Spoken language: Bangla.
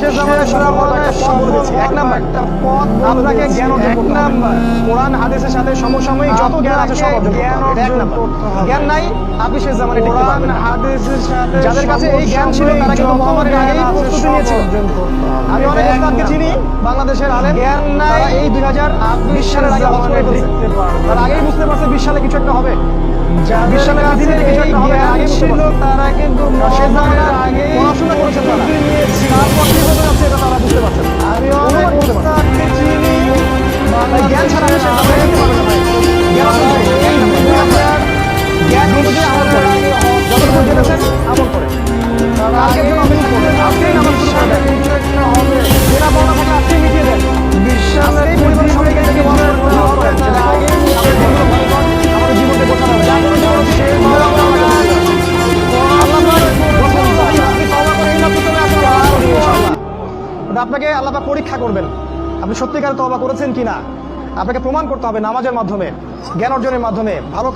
শেষ জামানায় সম্ভবত একটা পথ বলে দিচ্ছি। এক নাম্বার আপনাকে জ্ঞান অর্জন করতে হবে। কোরআন হাদিসের সাথে সমসাময়িক যত জ্ঞান আছে সব অর্জন করতে হবে। এটা এক নাম্বার। জ্ঞান নাই, আপনি শেষ জামানায় টিকতে পারবেন না। যাদের কাছে এই জ্ঞান ছিল তারা কিন্তু মহামারীর আগেই প্রস্তুতি নিয়েছিল। আমি অনেক ওস্তাদকে চিনি বাংলাদেশের আলেম, জ্ঞান নাই এই 2020 সালের আগে হজ করে ফেলছে। তারা আগেই বুঝতে পারছে 20 সালে কিছু একটা হবে। 20 সালে পৃথিবীতে কিছু একটা হবে আগে ছিল, তারা কিন্তু শেষ জামানার আগে পড়াশোনা করেছেন। তারা তারপর কি হতে যাচ্ছে এটা তারা বুঝতে পারছেন। আমি অনেক ওস্তাদকে চিনি, জ্ঞান ছাড়া আমি শেষ জামানায় টিকতে পারবো না। জ্ঞান অর্জন করুন। জ্ঞান অনুযায়ী আমল করেন। যতটুকু জেনেছেন আমল করেন। কালকের জন্য অপেক্ষা করবেন। আজকেই নামাজ শুরু করে দেন। যেটা পাওনা থাকে আজকেই মিটিয়ে দেন। আজকেই পরিবারের সবাইকে ডেকে বলেন, অনুরোধ করেন যে দেখো আমাদের বন্ধু ভাইগণ আমাদের জীবনকে গোছানো হবে। আপনাকে আল্লাহ পাক পরীক্ষা করবেন আপনি সত্যিকার তওবা করেছেন কিনা। আপনাকে প্রমাণ করতে হবে নামাজের মাধ্যমে, জ্ঞান অর্জনের মাধ্যমে, ভালো